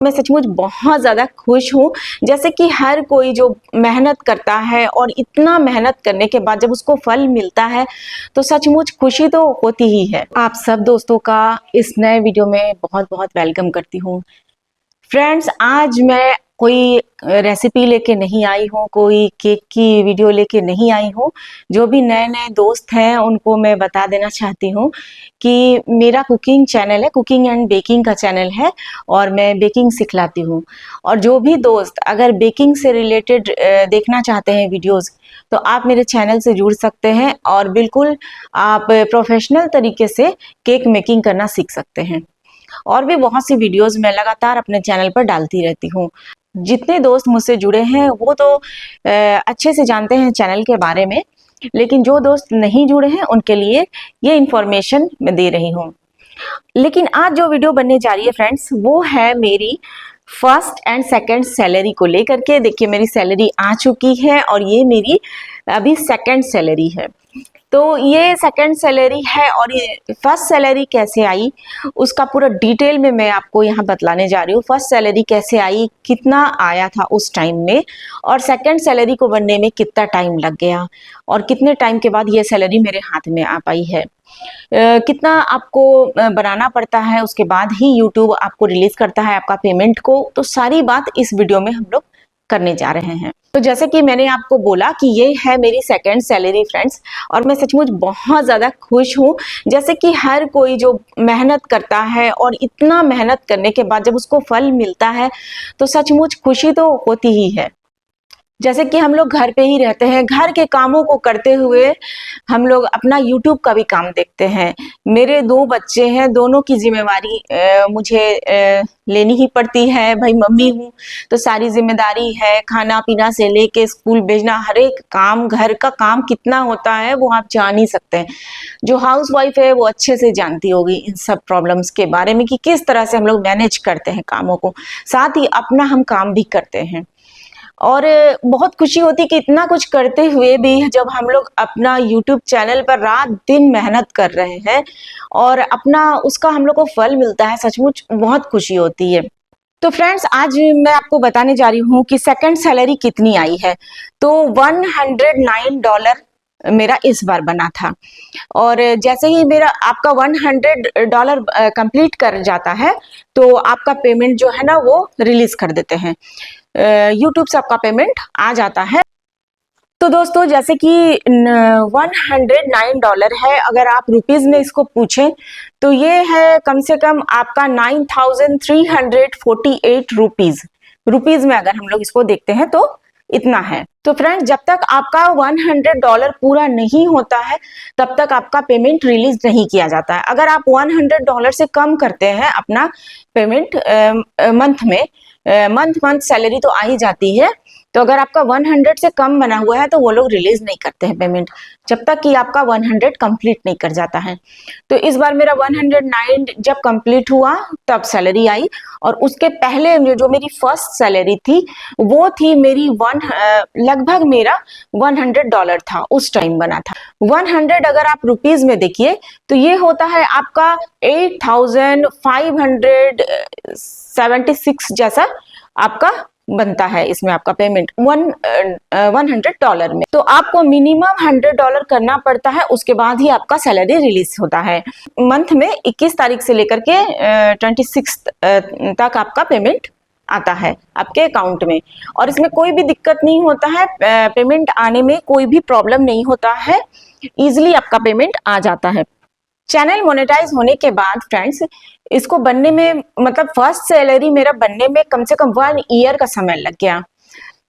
मैं सचमुच बहुत ज़्यादा खुश हूँ। जैसे कि हर कोई जो मेहनत करता है और इतना मेहनत करने के बाद जब उसको फल मिलता है तो सचमुच खुशी तो होती ही है। आप सब दोस्तों का इस नए वीडियो में बहुत बहुत वेलकम करती हूँ। फ्रेंड्स, आज मैं कोई रेसिपी लेके नहीं आई हूँ, कोई केक की वीडियो लेके नहीं आई हूँ। जो भी नए नए दोस्त हैं उनको मैं बता देना चाहती हूँ कि मेरा कुकिंग चैनल है, कुकिंग एंड बेकिंग का चैनल है और मैं बेकिंग सिखलाती हूँ। और जो भी दोस्त अगर बेकिंग से रिलेटेड देखना चाहते हैं वीडियोस, तो आप मेरे चैनल से जुड़ सकते हैं और बिल्कुल आप प्रोफेशनल तरीके से केक मेकिंग करना सीख सकते हैं। और भी बहुत सी वीडियोस मैं लगातार अपने चैनल पर डालती रहती हूँ। जितने दोस्त मुझसे जुड़े हैं वो तो अच्छे से जानते हैं चैनल के बारे में, लेकिन जो दोस्त नहीं जुड़े हैं उनके लिए ये इन्फॉर्मेशन मैं दे रही हूँ। लेकिन आज जो वीडियो बनने जा रही है फ्रेंड्स, वो है मेरी फर्स्ट एंड सेकंड सैलरी को लेकर के। देखिए, मेरी सैलरी आ चुकी है और ये मेरी अभी सेकंड सैलरी है। तो ये सेकंड सैलरी है और ये फर्स्ट सैलरी कैसे आई उसका पूरा डिटेल में मैं आपको यहाँ बतलाने जा रही हूँ। फर्स्ट सैलरी कैसे आई, कितना आया था उस टाइम में, और सेकंड सैलरी को बनने में कितना टाइम लग गया और कितने टाइम के बाद ये सैलरी मेरे हाथ में आ पाई है। कितना आपको बनाना पड़ता है, उसके बाद ही यूट्यूब आपको रिलीज करता है आपका पेमेंट को। तो सारी बात इस वीडियो में हम लोग करने जा रहे हैं। तो जैसे कि मैंने आपको बोला कि ये है मेरी सेकंड सैलरी फ्रेंड्स, और मैं सचमुच बहुत ज़्यादा खुश हूँ। जैसे कि हर कोई जो मेहनत करता है और इतना मेहनत करने के बाद जब उसको फल मिलता है तो सचमुच खुशी तो होती ही है। जैसे कि हम लोग घर पे ही रहते हैं, घर के कामों को करते हुए हम लोग अपना यूट्यूब का भी काम देखते हैं। मेरे 2 बच्चे हैं, दोनों की जिम्मेवारी मुझे लेनी ही पड़ती है। भाई मम्मी हूँ तो सारी जिम्मेदारी है, खाना पीना से लेके स्कूल भेजना, हर एक काम, घर का काम कितना होता है वो आप जान ही सकते हैं। जो हाउस वाइफ है वो अच्छे से जानती होगी इन सब प्रॉब्लम्स के बारे में कि किस तरह से हम लोग मैनेज करते हैं कामों को, साथ ही अपना हम काम भी करते हैं। और बहुत खुशी होती कि इतना कुछ करते हुए भी जब हम लोग अपना YouTube चैनल पर रात दिन मेहनत कर रहे हैं और अपना उसका हम लोग को फल मिलता है, सचमुच बहुत खुशी होती है। तो फ्रेंड्स, आज मैं आपको बताने जा रही हूँ कि सेकंड सैलरी कितनी आई है। तो $109 मेरा इस बार बना था। और जैसे ही मेरा आपका $100 कंप्लीट कर जाता है तो आपका पेमेंट जो है ना वो रिलीज कर देते हैं। यूट्यूब से आपका पेमेंट आ जाता है। तो दोस्तों, जैसे कि $109 है, अगर आप रुपीज में इसको पूछें तो ये है कम से कम आपका 9348 रुपीज में अगर हम लोग इसको देखते हैं तो इतना है। तो फ्रेंड्स, जब तक आपका $100 पूरा नहीं होता है तब तक आपका पेमेंट रिलीज नहीं किया जाता है। अगर आप $100 से कम करते हैं अपना पेमेंट मंथ में, मंथ सैलरी तो आ ही जाती है, तो अगर आपका 100 से कम बना हुआ है तो वो लोग रिलीज नहीं करते हैं पेमेंट जब तक कि आपका 100 कंप्लीट नहीं कर जाता है। तो इस बार मेरा 109 जब कंप्लीट हुआ तब सैलरी आई, और उसके पहले जो मेरी फर्स्ट सैलरी थी वो थी मेरी लगभग मेरा $100 था, उस टाइम बना था। 100 अगर आप रुपीज में देखिए तो ये होता है आपका 8576 जैसा आपका बनता है। इसमें आपका पेमेंट $100 में, तो आपको मिनिमम $100 करना पड़ता है, उसके बाद ही आपका सैलरी रिलीज होता है। मंथ में 21 तारीख से लेकर के 26 तक आपका पेमेंट आता है आपके अकाउंट में, और इसमें कोई भी दिक्कत नहीं होता है। पेमेंट आने में कोई भी प्रॉब्लम नहीं होता है, इजिली आपका पेमेंट आ जाता है। चैनल मोनेटाइज होने के बाद फ्रेंड्स, इसको बनने में मतलब फर्स्ट सैलरी मेरा बनने में कम से कम 1 ईयर का समय लग गया।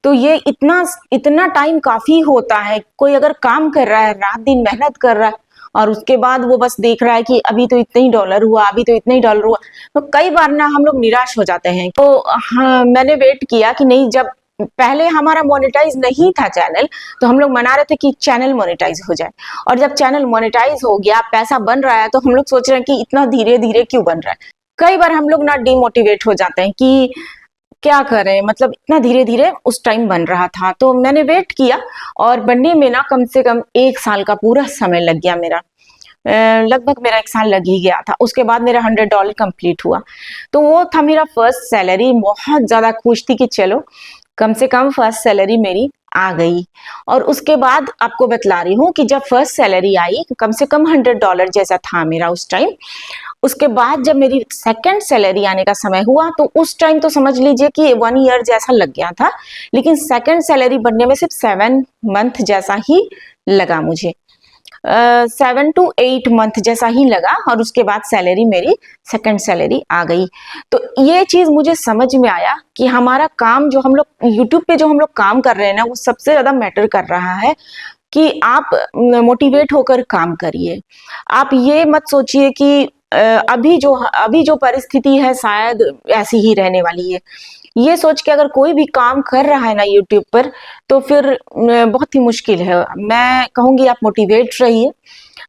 तो ये इतना टाइम काफी होता है। कोई अगर काम कर रहा है, रात दिन मेहनत कर रहा है और उसके बाद वो बस देख रहा है कि अभी तो इतना ही डॉलर हुआ, अभी तो इतना ही डॉलर हुआ, तो कई बार ना हम लोग निराश हो जाते हैं। तो हाँ, मैंने वेट किया कि नहीं, जब पहले हमारा मोनेटाइज नहीं था चैनल तो हम लोग मना रहे थे कि चैनल मोनेटाइज हो जाए, और जब चैनल मोनेटाइज हो गया, पैसा बन रहा है, तो हम लोग सोच रहे हैं कि इतना धीरे धीरे क्यों बन रहा है। कई बार हम लोग ना डिमोटिवेट हो जाते हैं कि क्या करें, मतलब इतना धीरे धीरे उस टाइम बन रहा था। तो मैंने वेट किया और बनने में ना कम से कम 1 साल का पूरा समय लग गया मेरा। लगभग मेरा 1 साल लग ही गया था। उसके बाद मेरा $100 कंप्लीट हुआ। तो वो था मेरा फर्स्ट सैलरी। बहुत ज़्यादा खुश थी कि चलो कम से कम फर्स्ट सैलरी मेरी आ गई। और उसके बाद आपको बतला रही हूँ कि जब फर्स्ट सैलरी आई, कम से कम $100 जैसा था मेरा उस टाइम। उसके बाद जब मेरी सेकंड सैलरी आने का समय हुआ, तो उस टाइम तो समझ लीजिए कि 1 ईयर जैसा लग गया था, लेकिन सेकंड सैलरी बनने में सिर्फ 7 मंथ जैसा ही लगा मुझे। 7 to 8 मंथ जैसा ही लगा, और उसके बाद सैलरी मेरी सेकंड सैलरी आ गई। तो ये चीज मुझे समझ में आया कि हमारा काम, जो हम लोग यूट्यूब पे जो हम लोग काम कर रहे हैं ना, वो सबसे ज्यादा मैटर कर रहा है कि आप मोटिवेट होकर काम करिए। आप ये मत सोचिए कि अभी जो परिस्थिति है शायद ऐसी ही रहने वाली है। ये सोच के अगर कोई भी काम कर रहा है ना यूट्यूब पर, तो फिर बहुत ही मुश्किल है। मैं कहूंगी आप मोटिवेट रहिए।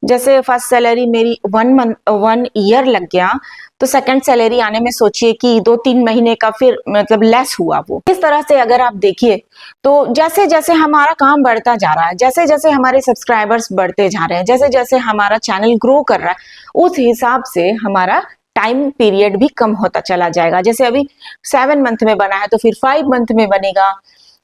जैसे फर्स्ट सैलरी मेरी 1 ईयर लग गया, तो सेकंड सैलरी आने में सोचिए कि 2-3 महीने का फिर मतलब लेस हुआ वो। इस तरह से अगर आप देखिए, तो जैसे जैसे हमारा काम बढ़ता जा रहा है, जैसे जैसे हमारे सब्सक्राइबर्स बढ़ते जा रहे हैं, जैसे जैसे हमारा चैनल ग्रो कर रहा है, उस हिसाब से हमारा टाइम पीरियड भी कम होता चला जाएगा। जैसे अभी 7 मंथ में बना है, तो फिर 5 मंथ में बनेगा,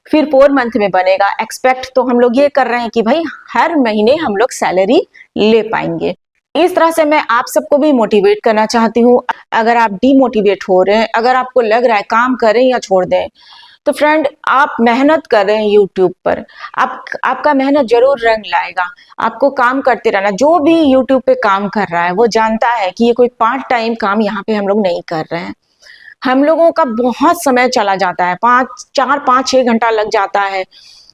फिर 4 मंथ में बनेगा। एक्सपेक्ट तो हम लोग ये कर रहे हैं कि भाई हर महीने हम लोग सैलरी ले पाएंगे। इस तरह से मैं आप सबको भी मोटिवेट करना चाहती हूँ। अगर आप डीमोटिवेट हो रहे हैं, अगर आपको लग रहा है काम करें या छोड़ दें, तो फ्रेंड आप मेहनत कर रहे हैं यूट्यूब पर, आपका मेहनत जरूर रंग लाएगा। आपको काम करते रहना। जो भी यूट्यूब पे काम कर रहा है वो जानता है कि ये कोई पार्ट टाइम काम यहाँ पे हम लोग नहीं कर रहे हैं। हम लोगों का बहुत समय चला जाता है, 4-5-6 घंटा लग जाता है।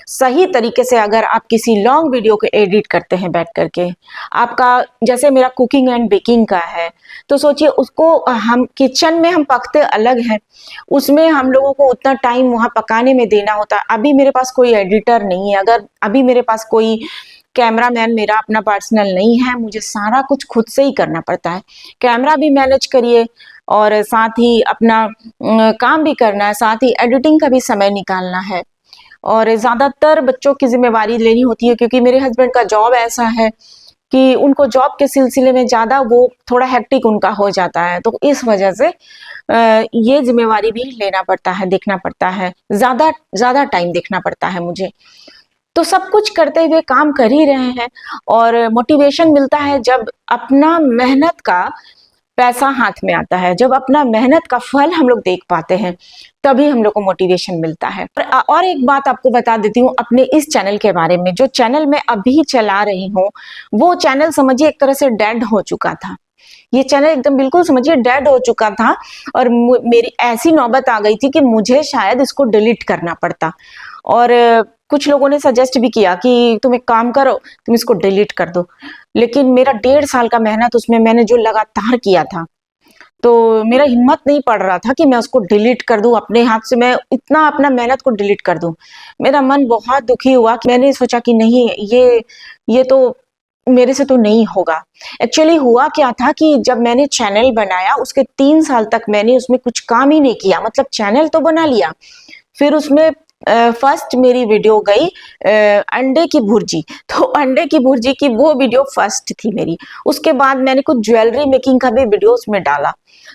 सही तरीके से अगर आप किसी लॉन्ग वीडियो को एडिट करते हैं बैठ करके, आपका जैसे मेरा कुकिंग एंड बेकिंग का है, तो सोचिए उसको हम किचन में हम पकते अलग हैं, उसमें हम लोगों को उतना टाइम वहां पकाने में देना होता है। अभी मेरे पास कोई एडिटर नहीं है, अगर अभी मेरे पास कोई कैमरामैन मेरा अपना पर्सनल नहीं है, मुझे सारा कुछ खुद से ही करना पड़ता है। कैमरा भी मैनेज करिए और साथ ही अपना काम भी करना है, साथ ही एडिटिंग का भी समय निकालना है। और ज्यादातर बच्चों की जिम्मेवारी लेनी होती है, क्योंकि मेरे हस्बैंड का जॉब ऐसा है कि उनको जॉब के सिलसिले में ज्यादा वो थोड़ा हेक्टिक उनका हो जाता है। तो इस वजह से ये जिम्मेवारी भी लेना पड़ता है, देखना पड़ता है, ज्यादा ज्यादा टाइम देखना पड़ता है मुझे। तो सब कुछ करते हुए काम कर ही रहे हैं, और मोटिवेशन मिलता है जब अपना मेहनत का पैसा हाथ में आता है, जब अपना मेहनत का फल हम लोग देख पाते हैं, तभी हम लोग को मोटिवेशन मिलता है। और एक बात आपको बता देती हूँ अपने इस चैनल के बारे में। जो चैनल मैं अभी चला रही हूँ, वो चैनल समझिए एक तरह से डेड हो चुका था। ये चैनल एकदम बिल्कुल समझिए डेड हो चुका था, और मेरी ऐसी नौबत आ गई थी कि मुझे शायद इसको डिलीट करना पड़ता। और कुछ लोगों ने सजेस्ट भी किया कि तुम एक काम करो, तुम इसको डिलीट कर दो। लेकिन मेरा 1.5 साल का मेहनत उसमें मैंने जो लगातार किया था, तो मेरा हिम्मत नहीं पड़ रहा था कि मैं उसको डिलीट कर दूं, अपने हाथ से मैं इतना अपना मेहनत को डिलीट कर दूं। मेरा मन बहुत दुखी हुआ कि मैंने सोचा कि नहीं, ये तो मेरे से तो नहीं होगा। एक्चुअली हुआ क्या था कि जब मैंने चैनल बनाया, उसके 3 साल तक मैंने उसमें कुछ काम ही नहीं किया। मतलब चैनल तो बना लिया, फिर उसमें फर्स्ट मेरी वीडियो गई अंडे की भुर्जी। तो अंडे की भुर्जी की वो वीडियो फर्स्ट थी मेरी। उसके बाद मैंने कुछ ज्वेलरी मेकिंग का भी वीडियो उसमें डाला।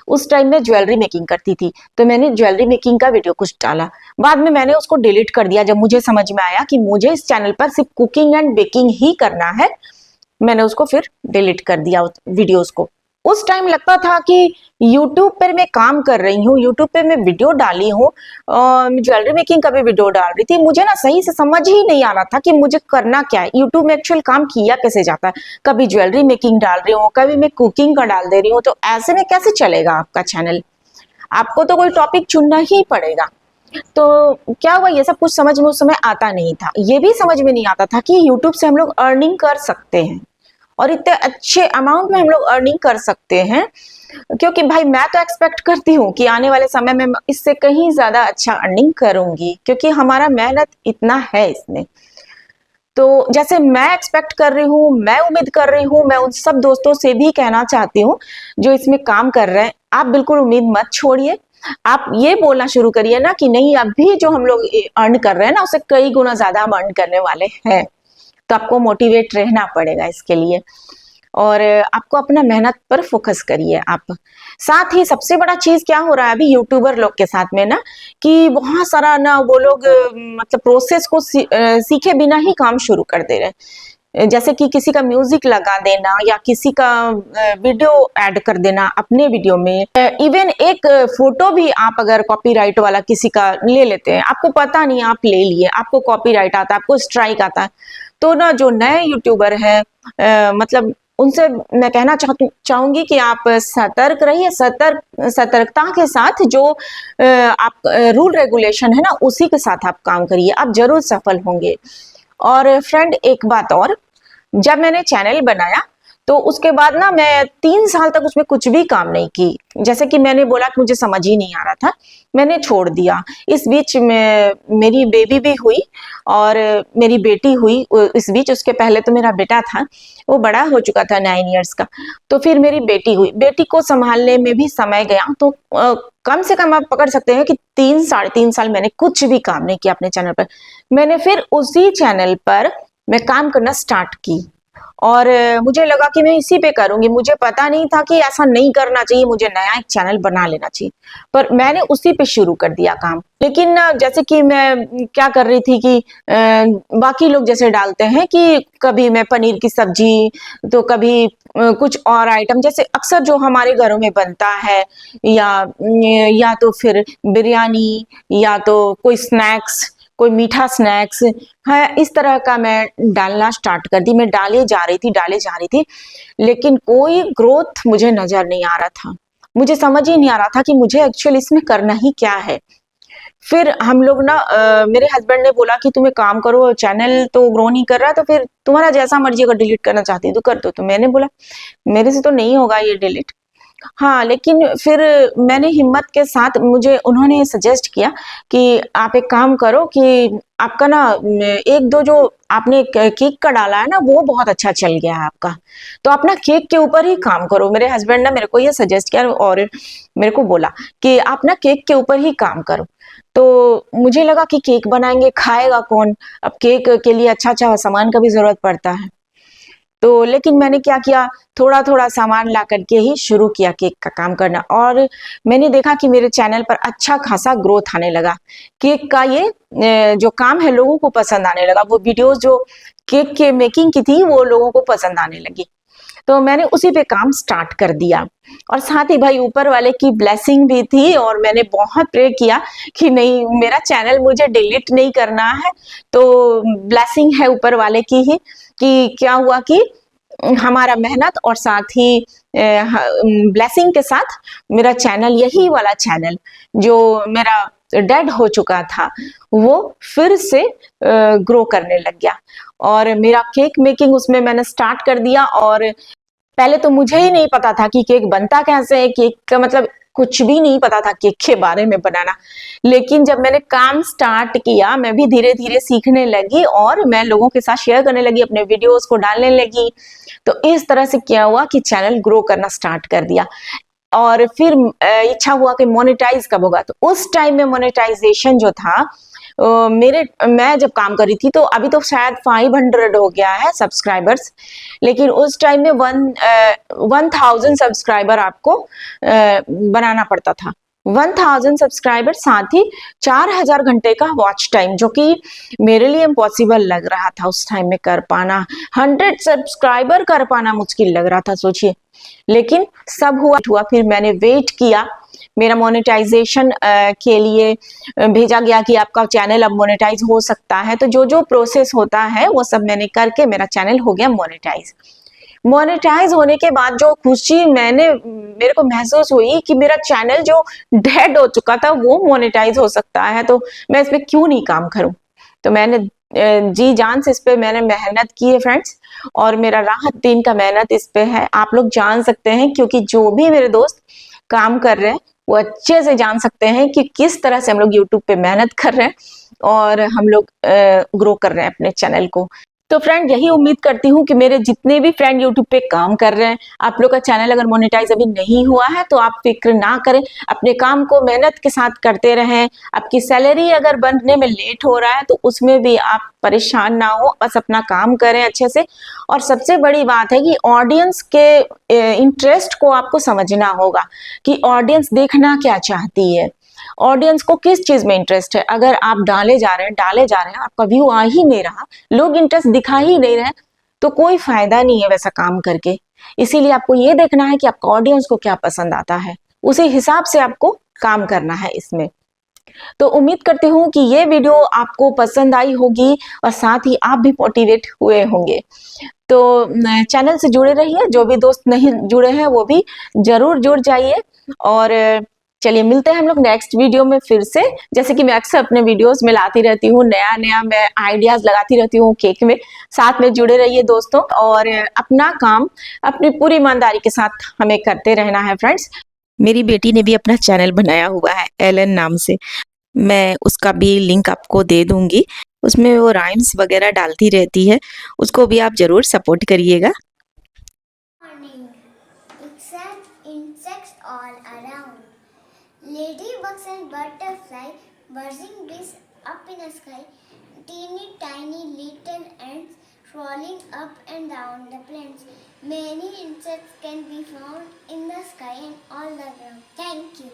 उस टाइम में ज्वेलरी मेकिंग करती थी, तो मैंने ज्वेलरी मेकिंग का वीडियो कुछ डाला। बाद में मैंने उसको डिलीट कर दिया, जब मुझे समझ में आया कि मुझे इस चैनल पर सिर्फ कुकिंग एंड बेकिंग ही करना है। मैंने उसको फिर डिलीट कर दिया वीडियोस को। उस टाइम लगता था कि YouTube पर मैं काम कर रही हूँ, YouTube पे मैं वीडियो डाली हूँ, ज्वेलरी मेकिंग का भी वीडियो डाल रही थी। मुझे ना सही से समझ ही नहीं आ रहा था कि मुझे करना क्या है, YouTube में एक्चुअल काम किया कैसे जाता है। कभी ज्वेलरी मेकिंग डाल रही हूँ, कभी मैं कुकिंग का डाल दे रही हूँ। तो ऐसे में कैसे चलेगा आपका चैनल? आपको तो कोई टॉपिक चुनना ही पड़ेगा। तो क्या हुआ, ये सब कुछ समझ में उस समय आता नहीं था। ये भी समझ में नहीं आता था कि यूट्यूब से हम लोग अर्निंग कर सकते हैं, और इतने अच्छे अमाउंट में हम लोग अर्निंग कर सकते हैं। क्योंकि भाई मैं तो एक्सपेक्ट करती हूँ कि आने वाले समय में इससे कहीं ज्यादा अच्छा अर्निंग करूंगी, क्योंकि हमारा मेहनत इतना है इसमें। तो जैसे मैं एक्सपेक्ट कर रही हूँ, मैं उम्मीद कर रही हूँ, मैं उन सब दोस्तों से भी कहना चाहती हूँ जो इसमें काम कर रहे हैं, आप बिल्कुल उम्मीद मत छोड़िए। आप ये बोलना शुरू करिए ना कि नहीं, अभी जो हम लोग अर्न कर रहे हैं ना, उससे कई गुना ज्यादा हम अर्न करने वाले हैं। तो आपको मोटिवेट रहना पड़ेगा इसके लिए। और आपको अपना मेहनत पर फोकस करिए आप। साथ ही सबसे बड़ा चीज क्या हो रहा है अभी यूट्यूबर लोग के साथ में ना, कि बहुत सारा ना वो लोग मतलब प्रोसेस को सीखे बिना ही काम शुरू कर दे रहे हैं। जैसे कि किसी का म्यूजिक लगा देना या किसी का वीडियो ऐड कर देना अपने वीडियो में। इवन एक फोटो भी आप अगर कॉपीराइट वाला किसी का ले लेते हैं, आपको पता नहीं, आप ले लिए, आपको कॉपीराइट आता है, आपको स्ट्राइक आता है, तो ना जो नए यूट्यूबर है मतलब उनसे मैं कहना चाहूंगी कि आप सतर्क रहिए। सतर्कता के साथ जो आप रूल रेगुलेशन है ना, उसी के साथ आप काम करिए, आप जरूर सफल होंगे। और फ्रेंड एक बात और, जब मैंने चैनल बनाया तो उसके बाद ना मैं 3 साल तक उसमें कुछ भी काम नहीं की। जैसे कि मैंने बोला कि मुझे समझ ही नहीं आ रहा था, मैंने छोड़ दिया। इस बीच में मेरी बेबी भी हुई और मेरी बेटी हुई इस बीच। उसके पहले तो मेरा बेटा था, वो बड़ा हो चुका था 9 इयर्स का। तो फिर मेरी बेटी हुई, बेटी को संभालने में भी समय गया। तो कम से कम आप पकड़ सकते हैं कि 3 साढ़े 3 साल मैंने कुछ भी काम नहीं किया अपने चैनल पर। मैंने फिर उसी चैनल पर मैं काम करना स्टार्ट की और मुझे लगा कि मैं इसी पे करूंगी। मुझे पता नहीं था कि ऐसा नहीं करना चाहिए, मुझे नया एक चैनल बना लेना चाहिए, पर मैंने उसी पे शुरू कर दिया काम। लेकिन जैसे कि मैं क्या कर रही थी कि बाकी लोग जैसे डालते हैं कि कभी मैं पनीर की सब्जी, तो कभी कुछ और आइटम जैसे अक्सर जो हमारे घरों में बनता है, या तो फिर बिरयानी, या तो कोई स्नैक्स, कोई मीठा स्नैक्स है, इस तरह का मैं डालना स्टार्ट कर दी। मैं डाले जा रही थी, लेकिन कोई ग्रोथ मुझे नजर नहीं आ रहा था। मुझे समझ ही नहीं आ रहा था कि मुझे एक्चुअली इसमें करना ही क्या है। फिर हम लोग ना मेरे हस्बैंड ने बोला कि तुम एक काम करो, चैनल तो ग्रो नहीं कर रहा, तो फिर तुम्हारा जैसा मर्जी, अगर डिलीट करना चाहती है तो कर दो। तो मैंने बोला मेरे से तो नहीं होगा ये डिलीट। हाँ, लेकिन फिर मैंने हिम्मत के साथ, मुझे उन्होंने सजेस्ट किया कि आप एक काम करो कि आपका ना एक दो जो आपने केक का डाला है ना, वो बहुत अच्छा चल गया है आपका, तो आप ना केक के ऊपर ही काम करो। मेरे हस्बैंड ने मेरे को ये सजेस्ट किया और मेरे को बोला कि आप ना केक के ऊपर ही काम करो। तो मुझे लगा कि केक बनाएंगे, खाएगा कौन? अब केक के लिए अच्छा अच्छा सामान का भी जरूरत पड़ता है। तो लेकिन मैंने क्या किया, थोड़ा थोड़ा सामान ला करके ही शुरू किया केक का काम करना, और मैंने देखा कि मेरे चैनल पर अच्छा खासा ग्रोथ आने लगा। केक का ये जो काम है लोगों को पसंद आने लगा। वो वीडियोस जो केक के मेकिंग की थी वो लोगों को पसंद आने लगी। तो मैंने उसी पे काम स्टार्ट कर दिया। और साथ ही भाई ऊपर वाले की ब्लेसिंग भी थी, और मैंने बहुत प्रे किया कि नहीं, मेरा चैनल मुझे डिलीट नहीं करना है। तो ब्लेसिंग है ऊपर वाले की ही, कि क्या हुआ कि हमारा मेहनत और साथ ही ब्लेसिंग के साथ मेरा चैनल, यही वाला चैनल जो मेरा डेड हो चुका था, वो फिर से ग्रो करने लग गया। और मेरा केक मेकिंग उसमें मैंने स्टार्ट कर दिया। और पहले तो मुझे ही नहीं पता था कि केक बनता कैसे है, केक का मतलब कुछ भी नहीं पता था केक के बारे में बनाना। लेकिन जब मैंने काम स्टार्ट किया, मैं भी धीरे धीरे सीखने लगी और मैं लोगों के साथ शेयर करने लगी, अपने वीडियोस को डालने लगी। तो इस तरह से क्या हुआ कि चैनल ग्रो करना स्टार्ट कर दिया। और फिर इच्छा हुआ कि मोनेटाइज कब होगा। तो उस टाइम में मोनेटाइजेशन जो था, मैं जब काम कर रही थी तो अभी तो शायद 500 हो गया है सब्सक्राइबर्स, लेकिन उस टाइम में 1000 सब्सक्राइबर आपको बनाना पड़ता था। 1000 सब्सक्राइबर, साथ ही 4000 घंटे का वॉच टाइम, जो कि मेरे लिए इम्पॉसिबल लग रहा था उस टाइम में कर पाना। 100 सब्सक्राइबर कर पाना मुश्किल लग रहा था, सोचिए। लेकिन सब हुआ। फिर मैंने वेट किया, मेरा मोनेटाइजेशन के लिए भेजा गया कि आपका चैनल अब मोनेटाइज हो सकता है। तो जो जो प्रोसेस होता है वो सब मैंने करके मेरा चैनल हो गया मोनेटाइज। मोनेटाइज होने के बाद जो खुशी मेरे को महसूस हुई कि मेरा चैनल जो डेड हो चुका था वो मोनेटाइज हो सकता है, तो मैं इस पे क्यों नहीं काम करूं। तो मैंने जी जान से इस पे मैंने मेहनत की है फ्रेंड्स, और मेरा राहत दिन का मेहनत इस पे है। आप लोग जान सकते हैं, क्योंकि जो भी मेरे दोस्त काम कर रहे हैं वो अच्छे से जान सकते हैं कि किस तरह से हम लोग यूट्यूब पे मेहनत कर रहे हैं और हम लोग ग्रो कर रहे हैं अपने चैनल को। तो फ्रेंड यही उम्मीद करती हूँ कि मेरे जितने भी फ्रेंड यूट्यूब पे काम कर रहे हैं, आप लोग का चैनल अगर मोनेटाइज अभी नहीं हुआ है तो आप फिक्र ना करें, अपने काम को मेहनत के साथ करते रहें। आपकी सैलरी अगर बनने में लेट हो रहा है तो उसमें भी आप परेशान ना हो, बस अपना काम करें अच्छे से। और सबसे बड़ी बात है कि ऑडियंस के इंटरेस्ट को आपको समझना होगा कि ऑडियंस देखना क्या चाहती है, ऑडियंस को किस चीज में इंटरेस्ट है। अगर आप डाले जा रहे हैं, आपका व्यू आ ही नहीं रहा, लोग इंटरेस्ट दिखा ही नहीं रहे, तो कोई फायदा नहीं है वैसा काम करके। इसीलिए आपको ये देखना है कि आपका ऑडियंस को क्या पसंद आता है, उसी हिसाब से आपको काम करना है इसमें। तो उम्मीद करती हूँ कि ये वीडियो आपको पसंद आई होगी और साथ ही आप भी मोटिवेट हुए होंगे। तो चैनल से जुड़े रहिए, जो भी दोस्त नहीं जुड़े हैं वो भी जरूर जुड़ जाइए। और चलिए मिलते हैं हम लोग नेक्स्ट वीडियो में फिर से। जैसे कि मैं अक्सर अपने वीडियोस में लाती रहती हूँ, नया नया मैं आइडियाज लगाती रहती हूँ केक में। साथ में जुड़े रहिए दोस्तों, और अपना काम अपनी पूरी ईमानदारी के साथ हमें करते रहना है फ्रेंड्स। मेरी बेटी ने भी अपना चैनल बनाया हुआ है एलन नाम से, मैं उसका भी लिंक आपको दे दूंगी। उसमें वो राइम्स वगैरह डालती रहती है, उसको भी आप जरूर सपोर्ट करिएगा। Morning. Exact insects all around. Ladybugs and butterflies buzzing bees up in the sky. Teeny tiny little ants crawling up and down the plants. Many insects can be found in the sky and all the ground. Thank you.